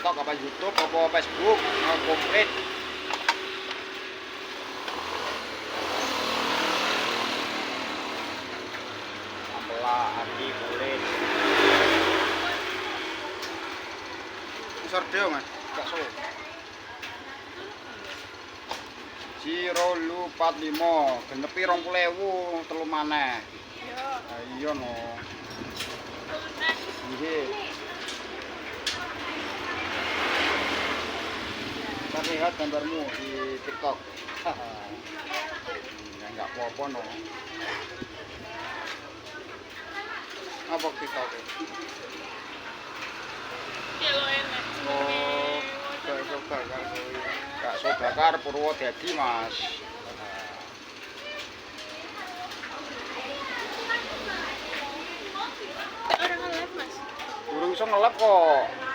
TikTok apa YouTube apa Facebook komplit. Ambelah aki kulit. Besar dhewe Mas, bakso. 045 genepi 20.000 telu maneh. Iya no. Nggih. Tak lihat gambarmu di TikTok. Enggak apa-apa no. Apa TikTok? Kilo enak. Oh, bakso bakar Purwodadi Mas. Orang nge-live Mas. Durung iso ngelap kok.